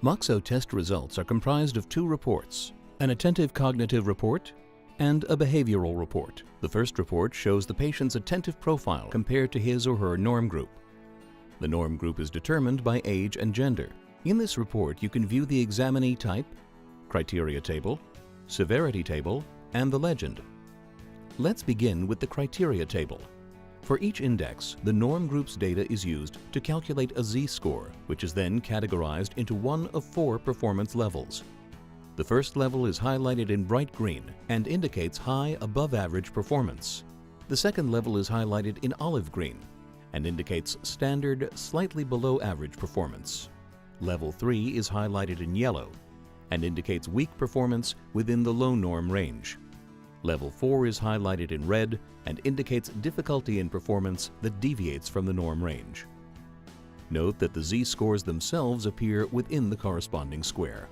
MOXO test results are comprised of two reports, an attentive cognitive report and a behavioral report. The first report shows the patient's attentive profile compared to his or her norm group. The norm group is determined by age and gender. In this report, you can view the examinee type, criteria table, severity table, and the legend. Let's begin with the criteria table. For each index, the norm group's data is used to calculate a z-score, which is then categorized into one of 4 performance levels. The first level is highlighted in bright green and indicates high above average performance. The second level is highlighted in olive green and indicates standard, slightly below average performance. Level 3 is highlighted in yellow and indicates weak performance within the low norm range. Level 4 is highlighted in red and indicates difficulty in performance that deviates from the norm range. Note that the z-scores themselves appear within the corresponding square.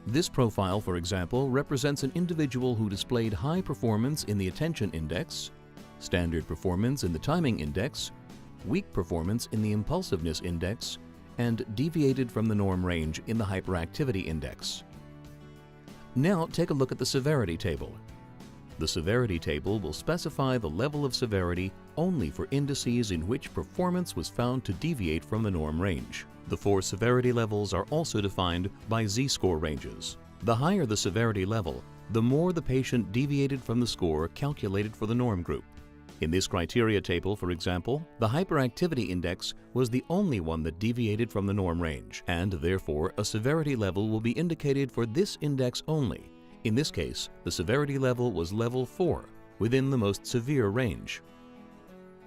This profile, for example, represents an individual who displayed high performance in the attention index, standard performance in the timing index, weak performance in the impulsiveness index, and deviated from the norm range in the hyperactivity index. Now take a look at the severity table. The severity table will specify the level of severity only for indices in which performance was found to deviate from the norm range. The 4 severity levels are also defined by z-score ranges. The higher the severity level, the more the patient deviated from the score calculated for the norm group. In this criteria table, for example, the hyperactivity index was the only one that deviated from the norm range, and therefore a severity level will be indicated for this index only. In this case, the severity level was level 4, within the most severe range.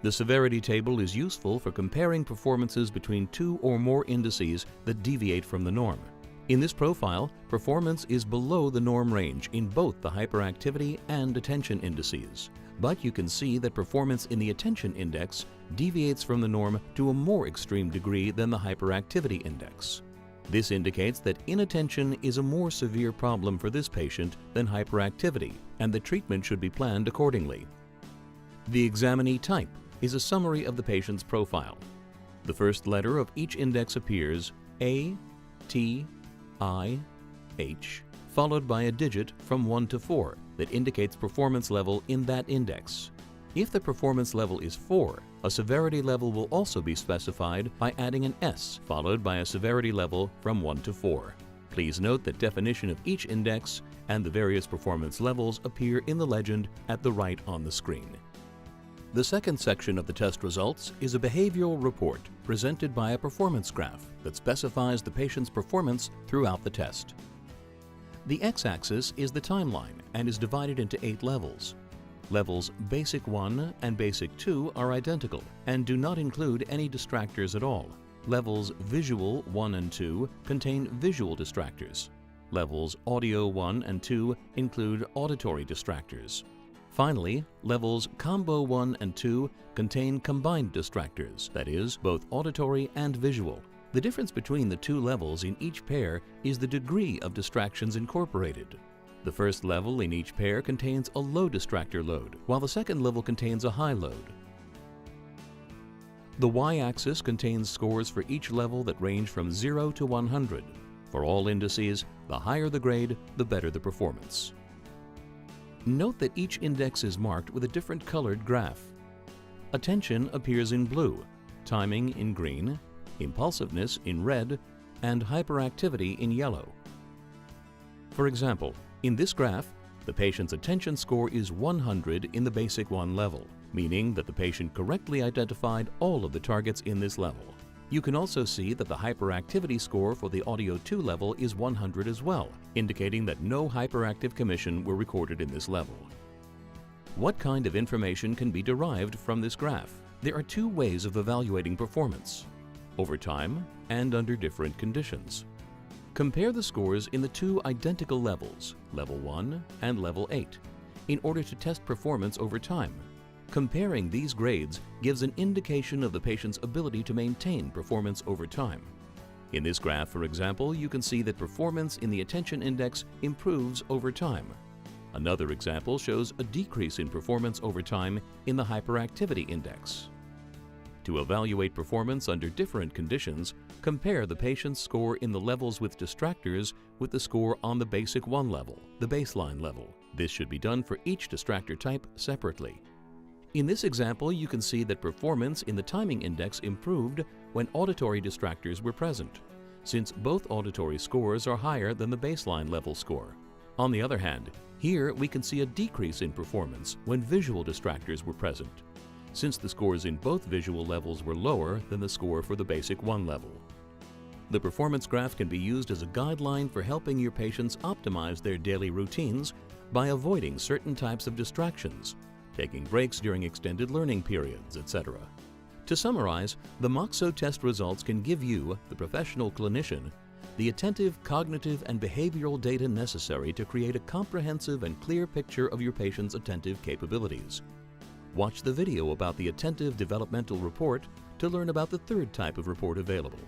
The severity table is useful for comparing performances between 2 or more indices that deviate from the norm. In this profile, performance is below the norm range in both the hyperactivity and attention indices. But you can see that performance in the attention index deviates from the norm to a more extreme degree than the hyperactivity index. This indicates that inattention is a more severe problem for this patient than hyperactivity, and the treatment should be planned accordingly. The examinee type is a summary of the patient's profile. The first letter of each index appears A, T, I, H, followed by a digit from 1 to 4 that indicates performance level in that index. If the performance level is 4, a severity level will also be specified by adding an S followed by a severity level from 1 to 4. Please note that definition of each index and the various performance levels appear in the legend at the right on the screen. The second section of the test results is a behavioral report presented by a performance graph that specifies the patient's performance throughout the test. The x-axis is the timeline and is divided into 8 levels. Levels Basic 1 and Basic 2 are identical and do not include any distractors at all. Levels Visual 1 and 2 contain visual distractors. Levels Audio 1 and 2 include auditory distractors. Finally, levels Combo 1 and 2 contain combined distractors, that is, both auditory and visual. The difference between the 2 levels in each pair is the degree of distractions incorporated. The first level in each pair contains a low distractor load, while the second level contains a high load. The y-axis contains scores for each level that range from 0 to 100. For all indices, the higher the grade, the better the performance. Note that each index is marked with a different colored graph. Attention appears in blue, timing in green, impulsiveness in red, and hyperactivity in yellow. For example, in this graph, the patient's attention score is 100 in the Basic 1 level, meaning that the patient correctly identified all of the targets in this level. You can also see that the hyperactivity score for the Audio 2 level is 100 as well, indicating that no hyperactive commission were recorded in this level. What kind of information can be derived from this graph? There are 2 ways of evaluating performance: over time and under different conditions. Compare the scores in the 2 identical levels, Level 1 and Level 8, in order to test performance over time. Comparing these grades gives an indication of the patient's ability to maintain performance over time. In this graph, for example, you can see that performance in the attention index improves over time. Another example shows a decrease in performance over time in the hyperactivity index. To evaluate performance under different conditions, compare the patient's score in the levels with distractors with the score on the basic 1 level, the baseline level. This should be done for each distractor type separately. In this example, you can see that performance in the timing index improved when auditory distractors were present, since both auditory scores are higher than the baseline level score. On the other hand, here we can see a decrease in performance when visual distractors were present, since the scores in both visual levels were lower than the score for the basic 1 level. The performance graph can be used as a guideline for helping your patients optimize their daily routines by avoiding certain types of distractions, taking breaks during extended learning periods, etc. To summarize, the MOXO test results can give you, the professional clinician, the attentive, cognitive, and behavioral data necessary to create a comprehensive and clear picture of your patient's attentive capabilities. Watch the video about the Attentive Developmental Report to learn about the third type of report available.